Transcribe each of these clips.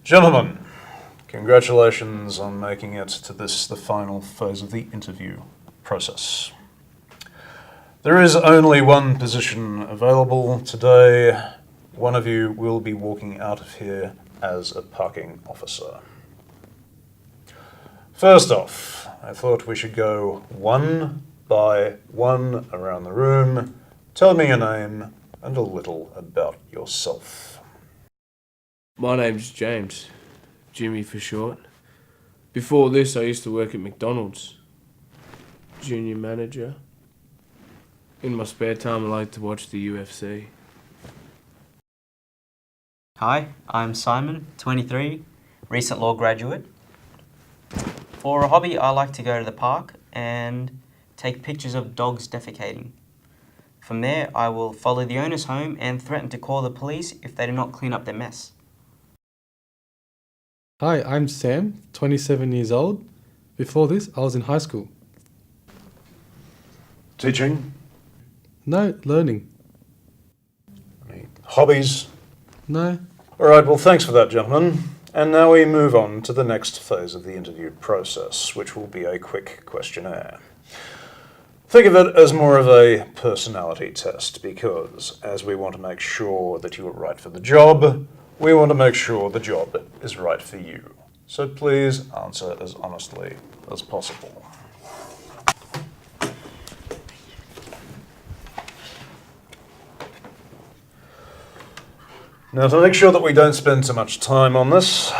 Gentlemen, congratulations on making it to the final phase of the interview process. There is only one position available today. One of you will be walking out of here as a parking officer. First off, I thought we should go one by one around the room. Tell me your name and a little about yourself. My name's James, Jimmy for short. Before this, I used to work at McDonald's, junior manager. In my spare time, I like to watch the UFC. Hi, I'm Simon, 23, recent law graduate. For a hobby, I like to go to the park and take pictures of dogs defecating. From there, I will follow the owners home and threaten to call the police if they do not clean up their mess. Hi, I'm Sam, 27 years old. Before this, I was in high school. Teaching? No, learning. Any hobbies? No. All right, well, thanks for that, gentlemen. And now we move on to the next phase of the interview process, which will be a quick questionnaire. Think of it as more of a personality test because, as we want to make sure that you are right for the job, we want to make sure the job is right for you. So please answer as honestly as possible. Now, to make sure that we don't spend too much time on this,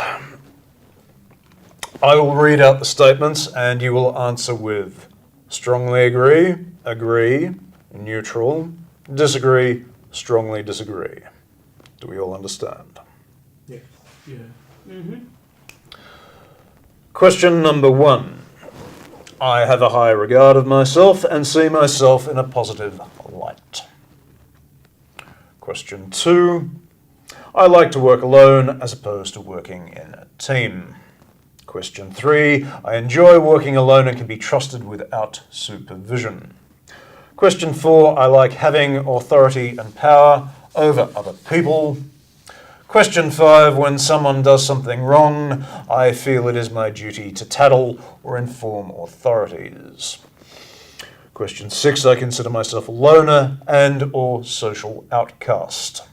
I will read out the statements and you will answer with strongly agree, agree, neutral, disagree, strongly disagree. Do we all understand? Yeah. Question number 1. I have a high regard of myself and see myself in a positive light. Question 2. I like to work alone as opposed to working in a team. Question 3. I enjoy working alone and can be trusted without supervision. Question 4. I like having authority and power over other people. Question 5. When someone does something wrong, I feel it is my duty to tattle or inform authorities. Question 6. I consider myself a loner and or social outcast.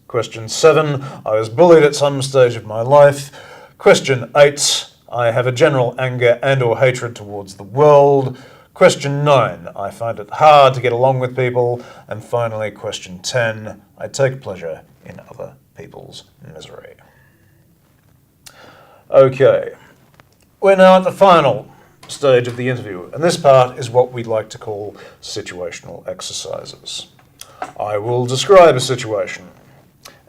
Question 7. I was bullied at some stage of my life. Question 8. I have a general anger and or hatred towards the world. Question 9. I find it hard to get along with people. And finally, question 10. I take pleasure in other people's misery. Okay, we're now at the final stage of the interview, and this part is what we'd like to call situational exercises. I will describe a situation,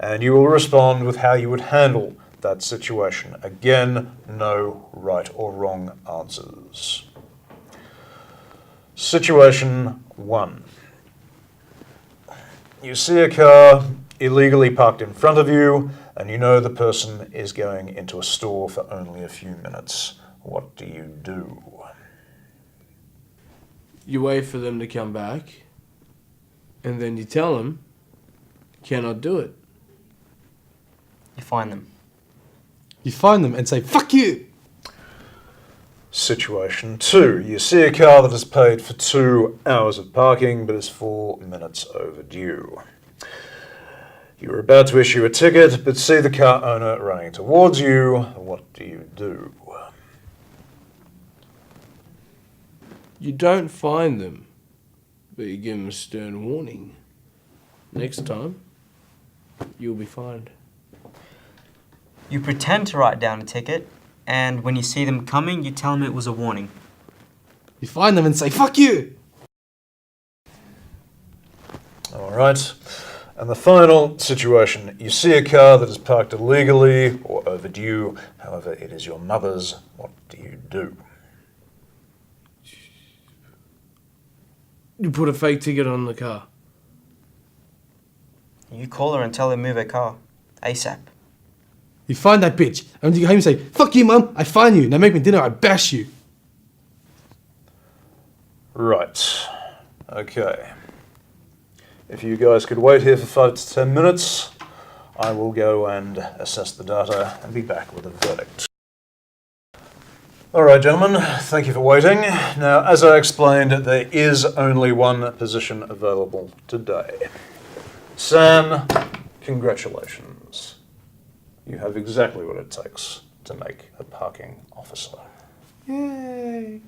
and you will respond with how you would handle that situation. Again, no right or wrong answers. Situation 1. You see a car illegally parked in front of you, and you know the person is going into a store for only a few minutes. What do you do? You wait for them to come back, and then you tell them, cannot do it. You find them. You find them and say, fuck you! Situation 2. You see a car that has paid for 2 hours of parking but is 4 minutes overdue. You are about to issue a ticket but see the car owner running towards you. What do you do? You don't find them, but you give them a stern warning. Next time, you'll be fined. You pretend to write down a ticket, and when you see them coming, you tell them it was a warning. You find them and say, fuck you! All right. And the final situation, you see a car that is parked illegally or overdue, however, it is your mother's. What do you do? You put a fake ticket on the car. You call her and tell her to move her car. ASAP. You find that bitch, and when you go home, you say, fuck you, mum, I find you. Now make me dinner, I bash you. Right. Okay. If you guys could wait here for 5 to 10 minutes, I will go and assess the data and be back with a verdict. All right, gentlemen, thank you for waiting. Now, as I explained, there is only one position available today. Sam, congratulations. You have exactly what it takes to make a parking officer. Yay.